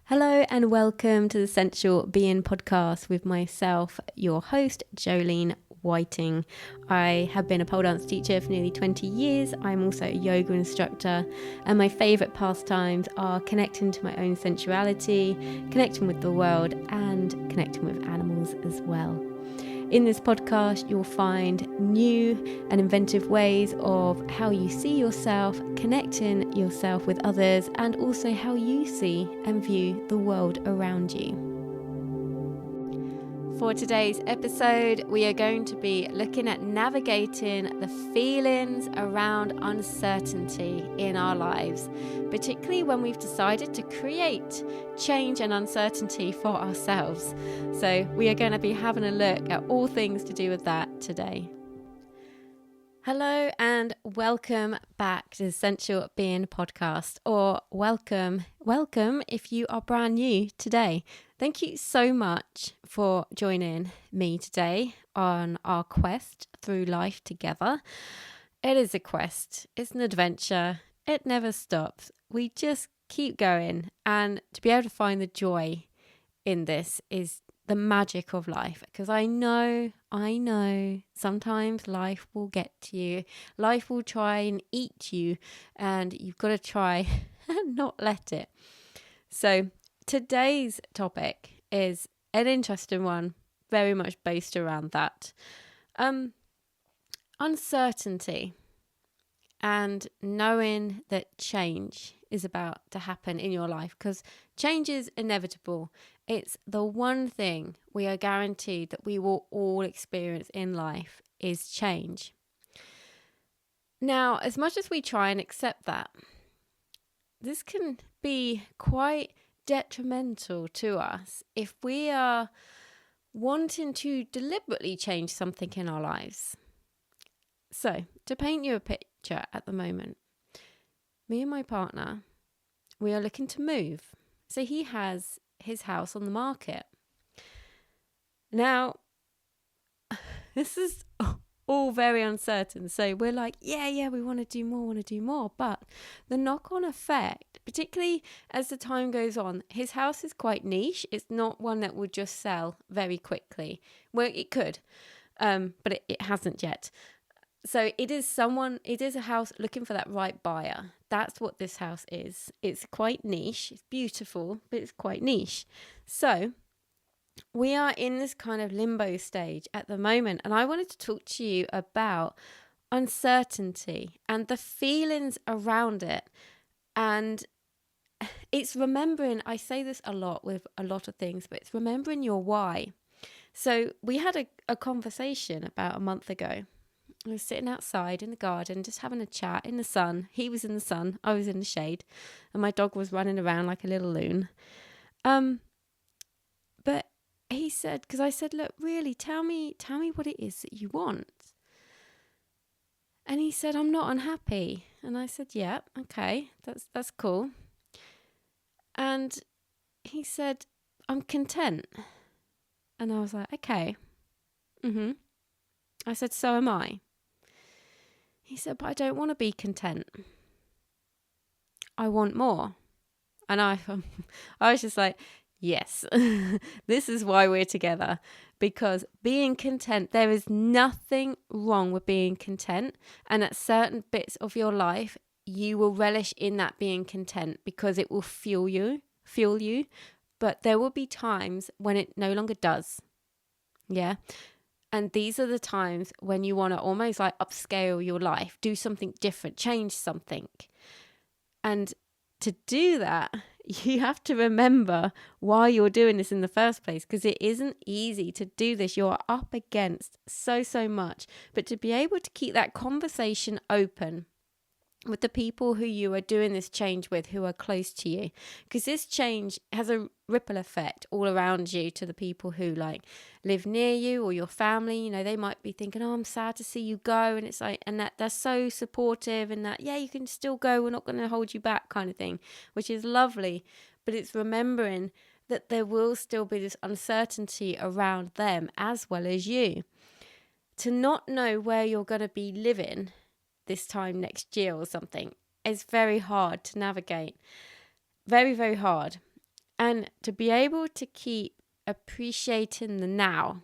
Hello and welcome to the Sensual Being Podcast with myself, your host, Jolene Whiting. I have been a pole dance teacher for nearly 20 years. I'm also a yoga instructor, and my favourite pastimes are connecting to my own sensuality, connecting with the world, and connecting with animals as well. In this podcast, you'll find new and inventive ways of how you see yourself, connecting yourself with others, and also how you see and view the world around you. For today's episode, we are going to be looking at navigating the feelings around uncertainty in our lives, particularly when we've decided to create change and uncertainty for ourselves. So we are going to be having a look at all things to do with that today. Hello and welcome back to the Sensual Being Podcast, or welcome if you are brand new today. Thank you so much for joining me today on our quest through life together. It is a quest, it's an adventure, it never stops. We just keep going, and to be able to find the joy in this is the magic of life, because I know sometimes life will get to you. Life will try and eat you, and you've got to try and not let it. So today's topic is an interesting one, very much based around that. Uncertainty and knowing that change is about to happen in your life, because change is inevitable. It's the one thing we are guaranteed that we will all experience in life is change. Now, as much as we try and accept that, this can be quite detrimental to us if we are wanting to deliberately change something in our lives. So, to paint you a picture at the moment, me and my partner, we are looking to move. So he has his house on the market. Now, this is all very uncertain. So we're like, yeah, we want to do more. But the knock-on effect, particularly as the time goes on, his house is quite niche. It's not one that would just sell very quickly. Well, it could, but it hasn't yet. So it is a house looking for that right buyer. That's what this house is. It's quite niche. It's beautiful, but it's quite niche. So we are in this kind of limbo stage at the moment. And I wanted to talk to you about uncertainty and the feelings around it. And it's remembering, I say this a lot with a lot of things, but it's remembering your why. So we had a conversation about a month ago. I was sitting outside in the garden, just having a chat in the sun. He was in the sun, I was in the shade, and my dog was running around like a little loon. But he said, because I said, look, really, tell me what it is that you want. And he said, I'm not unhappy. And I said, yeah, okay, that's cool. And he said, I'm content. And I was like, okay. I said, so am I. He said, but I don't want to be content. I want more. And I was just like, yes, this is why we're together. Because being content, there is nothing wrong with being content. And at certain bits of your life, you will relish in that being content because it will fuel you. But there will be times when it no longer does. Yeah. And these are the times when you want to almost like upscale your life, do something different, change something. And to do that, you have to remember why you're doing this in the first place, because it isn't easy to do this. You're up against so much. But to be able to keep that conversation open with the people who you are doing this change with, who are close to you, because this change has a ripple effect all around you to the people who like live near you or your family. You know, they might be thinking, oh, I'm sad to see you go, and it's like, and that they're so supportive, and that, yeah, you can still go, we're not going to hold you back, kind of thing, which is lovely. But it's remembering that there will still be this uncertainty around them as well as you. To not know where you're going to be living this time next year or something is very hard to navigate. Very, very hard. And to be able to keep appreciating the now,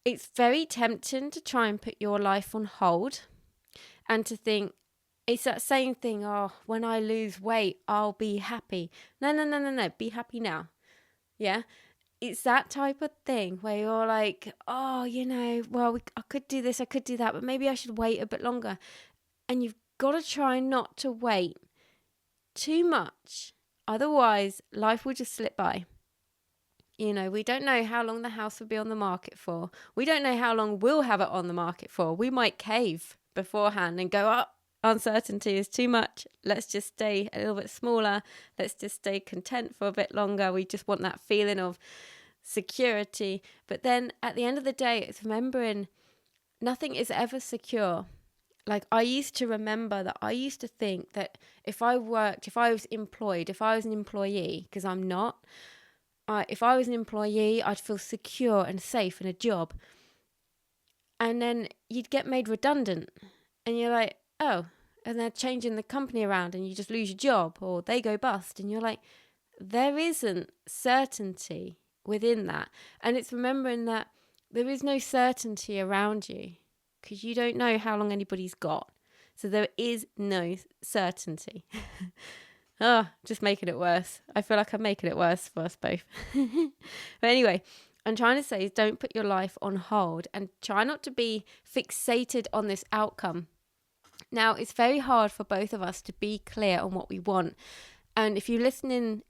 it's very tempting to try and put your life on hold and to think, it's that same thing, oh, when I lose weight, I'll be happy. No, be happy now. Yeah? It's that type of thing where you're like, oh, well, I could do this, I could do that, but maybe I should wait a bit longer. And you've got to try not to wait too much. Otherwise, life will just slip by. We don't know how long the house will be on the market for. We don't know how long we'll have it on the market for. We might cave beforehand and go, oh, uncertainty is too much. Let's just stay a little bit smaller. Let's just stay content for a bit longer. We just want that feeling of security. But then at the end of the day, it's remembering nothing is ever secure. Like, I used to remember that I used to think that if I was employed, if I was an employee, because I'm not, if I was an employee, I'd feel secure and safe in a job. And then you'd get made redundant. And you're like, oh, and they're changing the company around and you just lose your job or they go bust. And you're like, there isn't certainty within that. And it's remembering that there is no certainty around you because you don't know how long anybody's got. So there is no certainty. Oh, just making it worse. I feel like I'm making it worse for us both. But anyway, I'm trying to say is don't put your life on hold and try not to be fixated on this outcome. Now, it's very hard for both of us to be clear on what we want. And if you've listened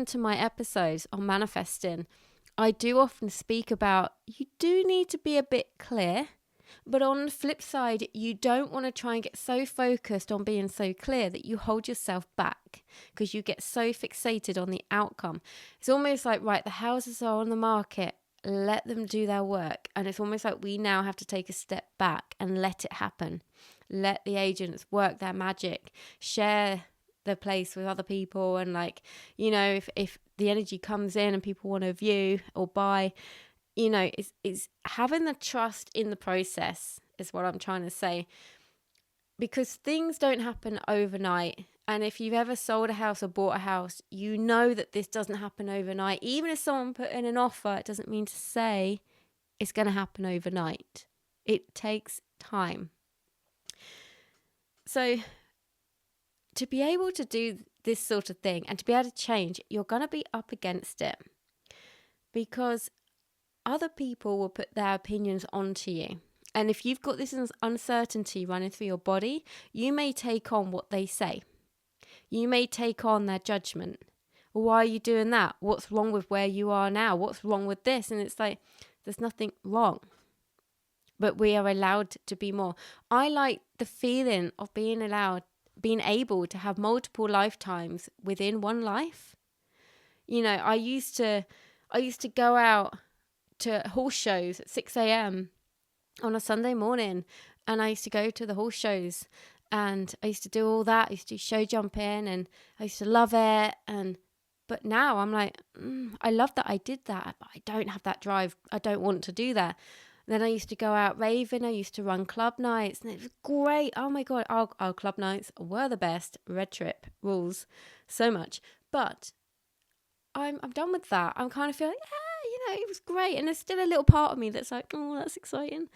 to my episodes on manifesting, I do often speak about you do need to be a bit clear. But on the flip side, you don't want to try and get so focused on being so clear that you hold yourself back because you get so fixated on the outcome. It's almost like, right, the houses are on the market, let them do their work. And it's almost like we now have to take a step back and let it happen. Let the agents work their magic, share the place with other people. And if the energy comes in and people want to view or buy, it's having the trust in the process is what I'm trying to say. Because things don't happen overnight. And if you've ever sold a house or bought a house, you know that this doesn't happen overnight. Even if someone put in an offer, it doesn't mean to say it's going to happen overnight. It takes time. So to be able to do this sort of thing and to be able to change, you're going to be up against it. Because other people will put their opinions onto you. And if you've got this uncertainty running through your body, you may take on what they say. You may take on their judgment. Why are you doing that? What's wrong with where you are now? What's wrong with this? And it's like, there's nothing wrong. But we are allowed to be more. I like the feeling of being able to have multiple lifetimes within one life. I used to go out to horse shows at 6 a.m. on a Sunday morning, and I used to go to the horse shows and I used to do all that. I used to do show jumping and I used to love it. But now I'm like, I love that I did that, but I don't have that drive. I don't want to do that. Then I used to go out raving. I used to run club nights and it was great. Oh my God, our club nights were the best. Red Trip rules so much. But I'm done with that. I'm kind of feeling, it was great. And there's still a little part of me that's like, oh, that's exciting.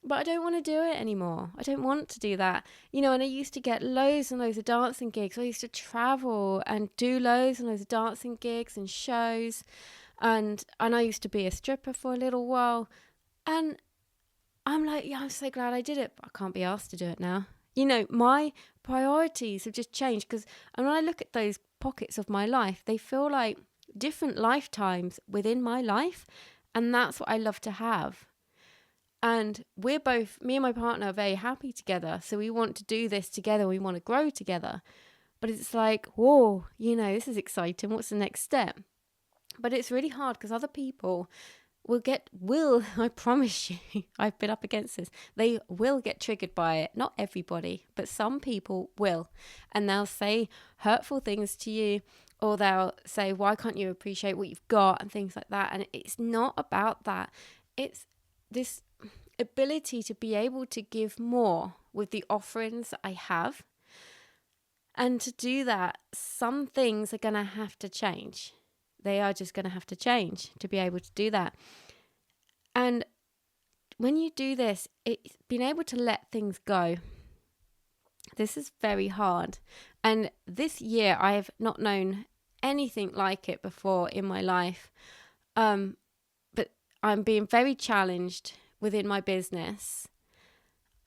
But I don't want to do it anymore. I don't want to do that. And I used to get loads and loads of dancing gigs. I used to travel and do loads and loads of dancing gigs and shows. And I used to be a stripper for a little while. And I'm like, yeah, I'm so glad I did it. But I can't be asked to do it now. My priorities have just changed. Because when I look at those pockets of my life, they feel like different lifetimes within my life. And that's what I love to have. And we're both, me and my partner, are very happy together. So we want to do this together. We want to grow together. But it's like, whoa, this is exciting. What's the next step? But it's really hard because other people will, I promise you, I've been up against this. They will get triggered by it. Not everybody, but some people will. And they'll say hurtful things to you, or they'll say, why can't you appreciate what you've got, and things like that. And it's not about that. It's this ability to be able to give more with the offerings that I have. And to do that, some things are going to have to change. They are just going to have to change to be able to do that. And when you do this, it's being able to let things go. This is very hard. And this year, I have not known anything like it before in my life. But I'm being very challenged within my business.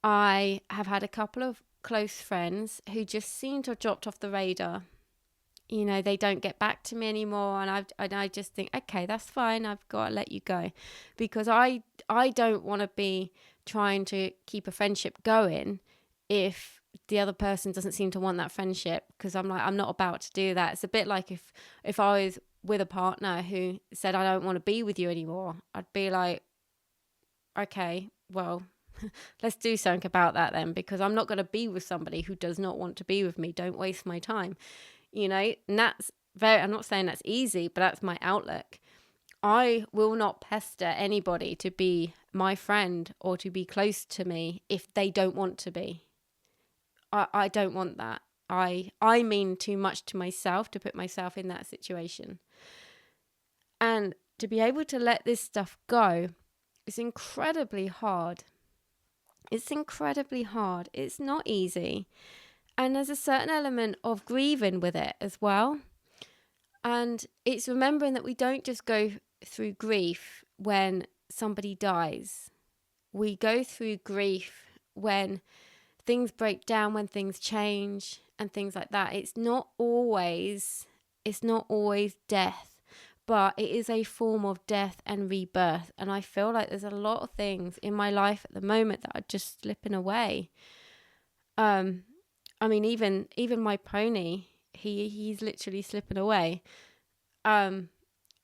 I have had a couple of close friends who just seem to have dropped off the radar. You know, they don't get back to me anymore. And I just think, okay, that's fine. I've got to let you go. Because I don't want to be trying to keep a friendship going if the other person doesn't seem to want that friendship. Because I'm not about to do that. It's a bit like if I was with a partner who said, I don't want to be with you anymore. I'd be like, okay, well, let's do something about that then, because I'm not going to be with somebody who does not want to be with me. Don't waste my time. You know, and that's I'm not saying that's easy, but that's my outlook. I will not pester anybody to be my friend or to be close to me if they don't want to be. I don't want that. I mean too much to myself to put myself in that situation. And to be able to let this stuff go is incredibly hard. It's incredibly hard. It's not easy. And there's a certain element of grieving with it as well. And it's remembering that we don't just go through grief when somebody dies. We go through grief when things break down, when things change and things like that. It's not always death, but it is a form of death and rebirth. And I feel like there's a lot of things in my life at the moment that are just slipping away. I mean, even my pony, he's literally slipping away. And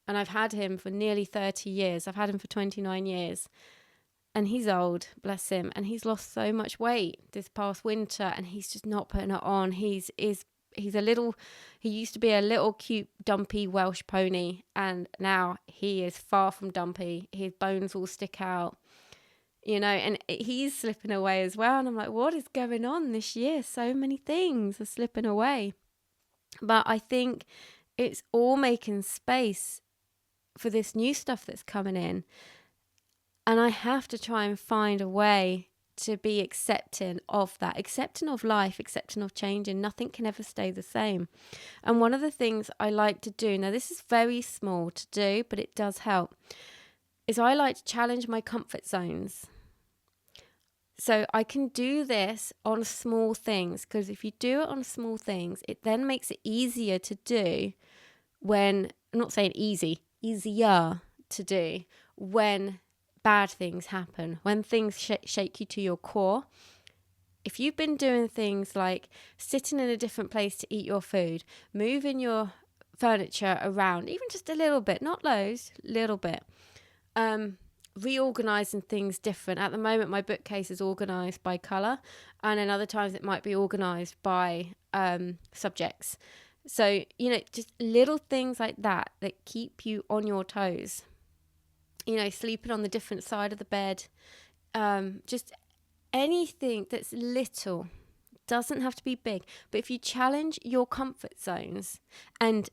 I've had him for nearly 30 years. I've had him for 29 years. And he's old, bless him. And he's lost so much weight this past winter, and he's just not putting it on. He used to be a little cute dumpy Welsh pony, and now he is far from dumpy. His bones all stick out. You know, and he's slipping away as well. And I'm like, what is going on this year? So many things are slipping away. But I think it's all making space for this new stuff that's coming in. And I have to try and find a way to be accepting of that, accepting of life, accepting of change, and nothing can ever stay the same. And one of the things I like to do, now this is very small to do, but it does help, is I like to challenge my comfort zones. So I can do this on small things, because if you do it on small things, it then makes it easier to do when, I'm not saying easier to do when bad things happen, when things shake you to your core. If you've been doing things like sitting in a different place to eat your food, moving your furniture around, even just a little bit, not loads, little bit, reorganizing things different. At the moment, my bookcase is organized by color, and then other times it might be organized by subjects. So, you know, just little things like that keep you on your toes. You know, sleeping on the different side of the bed, just anything that's little. Doesn't have to be big, but if you challenge your comfort zones, and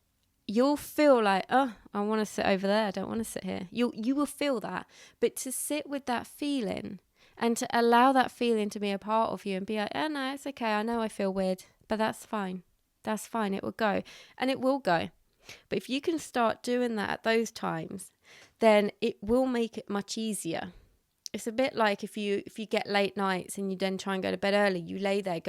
you'll feel like, oh, I want to sit over there, I don't want to sit here. You will feel that. But to sit with that feeling and to allow that feeling to be a part of you and be like, oh no, it's okay, I know I feel weird, but that's fine. That's fine, it will go. And it will go. But if you can start doing that at those times, then it will make it much easier. It's a bit like if you get late nights and you then try and go to bed early, you lay there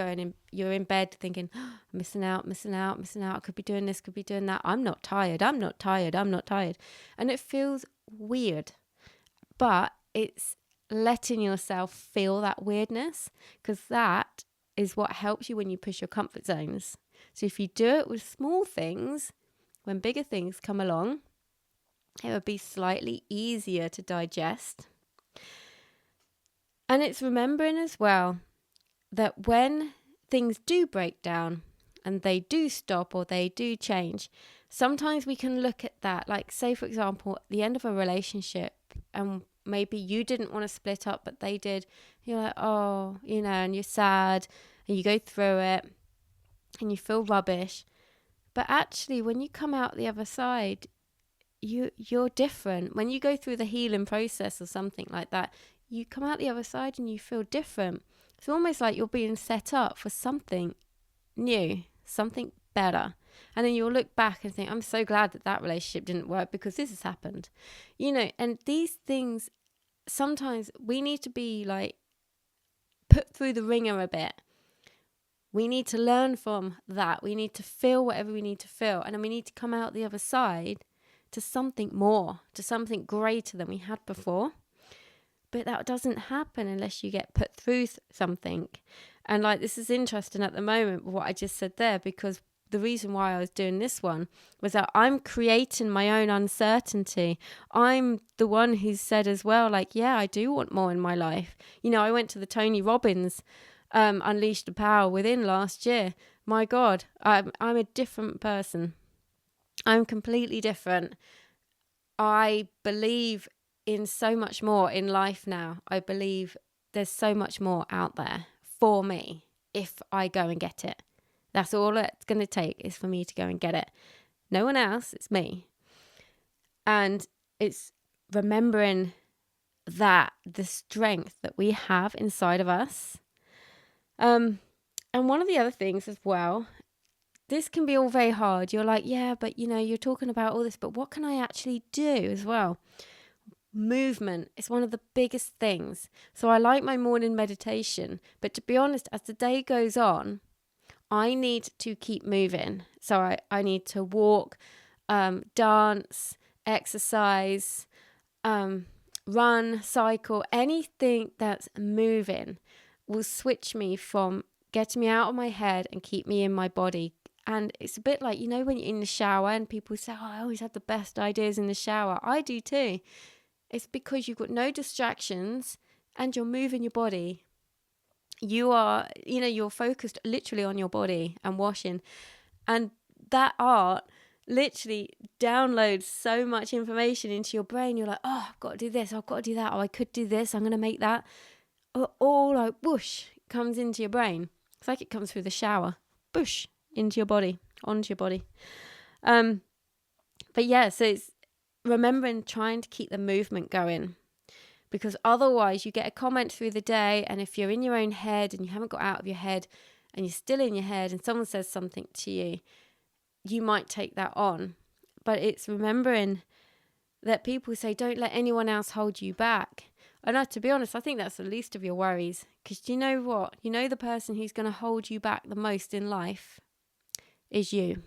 you're in bed thinking, oh, missing out. I could be doing this, could be doing that. I'm not tired. And it feels weird, but it's letting yourself feel that weirdness, because that is what helps you when you push your comfort zones. So if you do it with small things, when bigger things come along, it would be slightly easier to digest. And it's remembering as well that when things do break down and they do stop or they do change, sometimes we can look at that, like say, for example, at the end of a relationship, and maybe you didn't want to split up, but they did. You're like, oh, you know, and you're sad and you go through it. and you feel rubbish. But actually, when you come out the other side, you're different. When you go through the healing process or something like that, you come out the other side and you feel different. It's almost like you're being set up for something new, something better. And then you'll look back and think, I'm so glad that relationship didn't work because this has happened. And these things, sometimes we need to be like put through the ringer a bit. We need to learn from that. We need to feel whatever we need to feel. And then we need to come out the other side to something more, to something greater than we had before. But that doesn't happen unless you get put through something. And like, this is interesting at the moment, what I just said there, because the reason why I was doing this one was that I'm creating my own uncertainty. I'm the one who said as well, like, yeah, I do want more in my life. I went to the Tony Robbins Unleash the Power Within last year. My God, I'm a different person. I'm completely different. I believe in so much more in life now. I believe there's so much more out there for me if I go and get it. That's all it's going to take, is for me to go and get it. No one else, it's me. And it's remembering that the strength that we have inside of us. And one of the other things as well, this can be all very hard. You're like, yeah, but you're talking about all this, but what can I actually do as well? Movement is one of the biggest things. So I like my morning meditation, but to be honest, as the day goes on, I need to keep moving. So I need to walk, dance, exercise, run, cycle, anything that's moving will switch me from getting me out of my head and keep me in my body. And it's a bit like, when you're in the shower and people say, oh, I always have the best ideas in the shower. I do too. It's because you've got no distractions and you're moving your body. You are, you're focused literally on your body and washing. And that art literally downloads so much information into your brain. You're like, oh, I've got to do this. I've got to do that. Oh, I could do this. I'm going to make that. All like whoosh comes into your brain. It's like it comes through the shower. Whoosh into your body, onto your body. But yeah, so it's remembering trying to keep the movement going, because otherwise you get a comment through the day, and if you're in your own head and you haven't got out of your head and you're still in your head and someone says something to you, you might take that on. But it's remembering that people say, don't let anyone else hold you back. And to be honest, I think that's the least of your worries, because do you know what? The person who's going to hold you back the most in life is you.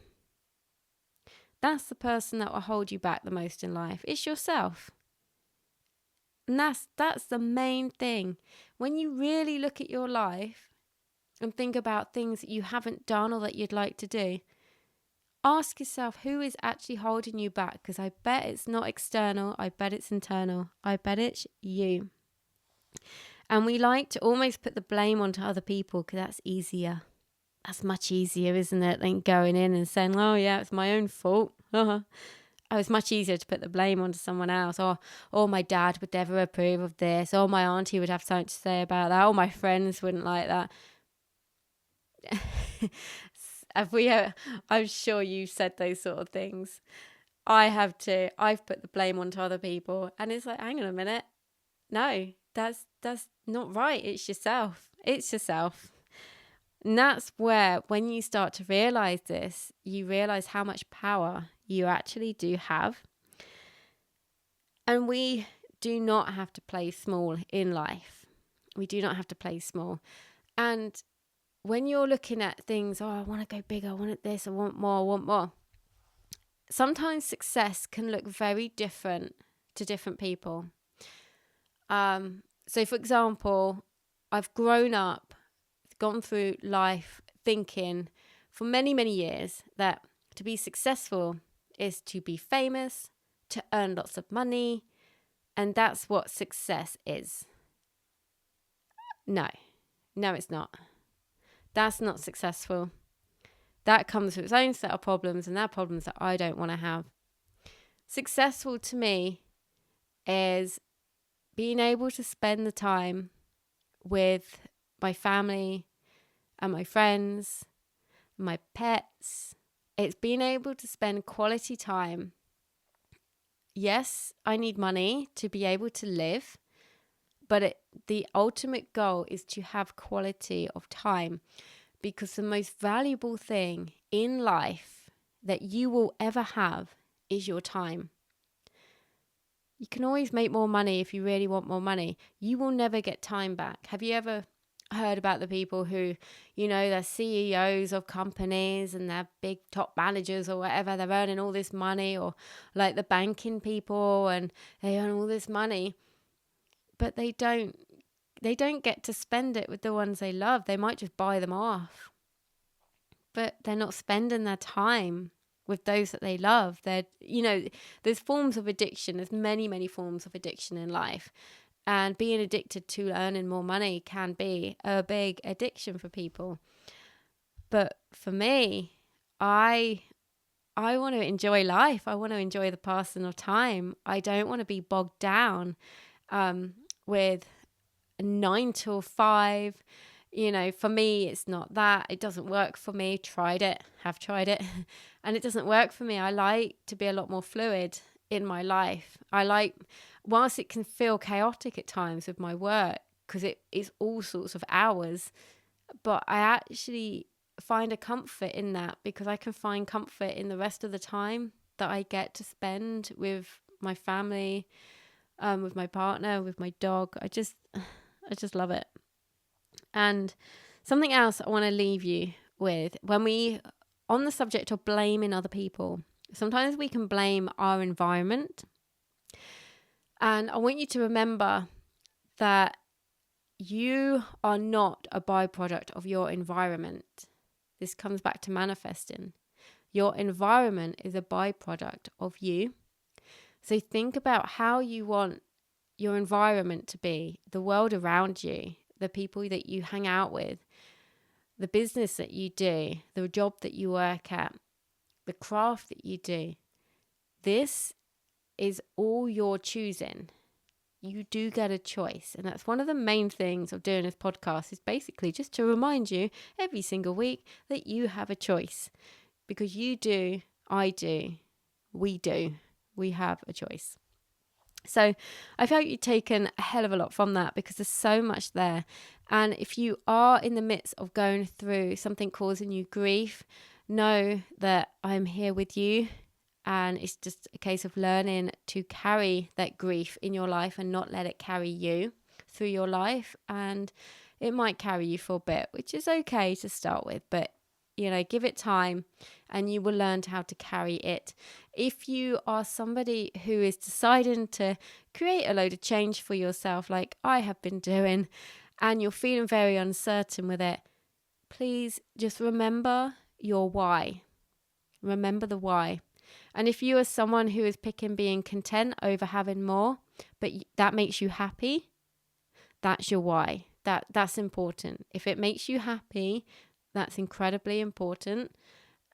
That's the person that will hold you back the most in life. It's yourself. And that's the main thing. When you really look at your life and think about things that you haven't done or that you'd like to do, ask yourself, who is actually holding you back? Because I bet it's not external. I bet it's internal. I bet it's you. And we like to almost put the blame onto other people because that's easier. That's much easier, isn't it, than going in and saying, oh, yeah, it's my own fault. Oh, it's much easier to put the blame onto someone else. Or my dad would never approve of this. Or my auntie would have something to say about that. Or my friends wouldn't like that. I'm sure you've said those sort of things. I have too. I've put the blame onto other people. And it's like, hang on a minute. No, that's not right. It's yourself. It's yourself. And that's where, when you start to realize this, you realize how much power you actually do have. And we do not have to play small in life. We do not have to play small. And when you're looking at things, oh, I want to go bigger, I want this, I want more. Sometimes success can look very different to different people. So for example, I've grown up, gone through life thinking for many, many years that to be successful is to be famous, to earn lots of money, and that's what success is. No, it's not. That's not successful. That comes with its own set of problems, and they're problems that I don't want to have. Successful to me is being able to spend the time with my family and my friends, my pets. It's being able to spend quality time. Yes, I need money to be able to live, but the ultimate goal is to have quality of time, because the most valuable thing in life that you will ever have is your time. You can always make more money if you really want more money. You will never get time back. Have you ever heard about the people who, they're CEOs of companies and they're big top managers or whatever, they're earning all this money, or like the banking people, and they earn all this money, but they don't get to spend it with the ones they love. They might just buy them off, but they're not spending their time with those that they love. There's forms of addiction. There's many, many forms of addiction in life. And being addicted to earning more money can be a big addiction for people. But for me, I want to enjoy life. I want to enjoy the passing of time. I don't want to be bogged down with 9 to 5. For me, it's not that. It doesn't work for me. Have tried it. And it doesn't work for me. I like to be a lot more fluid in my life. Whilst it can feel chaotic at times with my work, because it is all sorts of hours, but I actually find a comfort in that, because I can find comfort in the rest of the time that I get to spend with my family, with my partner, with my dog. I just love it. And something else I want to leave you with, on the subject of blaming other people, sometimes we can blame our environment. And I want you to remember that you are not a byproduct of your environment. This comes back to manifesting. Your environment is a byproduct of you. So think about how you want your environment to be, the world around you, the people that you hang out with, the business that you do, the job that you work at, the craft that you do. This is all your choosing. You do get a choice. And that's one of the main things of doing this podcast, is basically just to remind you every single week that you have a choice. Because you do, I do, we have a choice. So I felt you've taken a hell of a lot from that, because there's so much there. And if you are in the midst of going through something causing you grief, know that I'm here with you. And it's just a case of learning to carry that grief in your life and not let it carry you through your life. And it might carry you for a bit, which is okay to start with, but give it time and you will learn how to carry it. If you are somebody who is deciding to create a load of change for yourself, like I have been doing, and you're feeling very uncertain with it, please just remember your why. Remember the why. And if you are someone who is picking being content over having more, but that makes you happy, that's your why. That's important. If it makes you happy, that's incredibly important.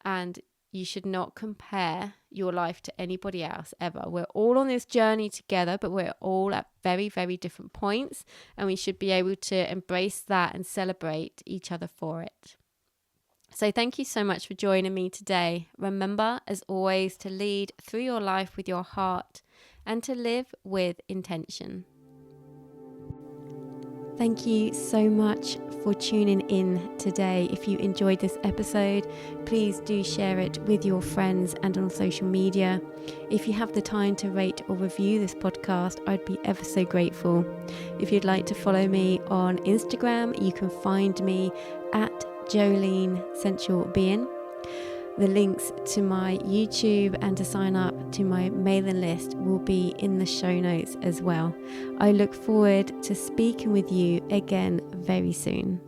And you should not compare your life to anybody else ever. We're all on this journey together, but we're all at very, very different points. And we should be able to embrace that and celebrate each other for it. So thank you so much for joining me today. Remember, as always, to lead through your life with your heart and to live with intention. Thank you so much for tuning in today. If you enjoyed this episode, please do share it with your friends and on social media. If you have the time to rate or review this podcast, I'd be ever so grateful. If you'd like to follow me on Instagram, you can find me at Jolene Sensual Being. The links to my YouTube and to sign up to my mailing list will be in the show notes as well. I look forward to speaking with you again very soon.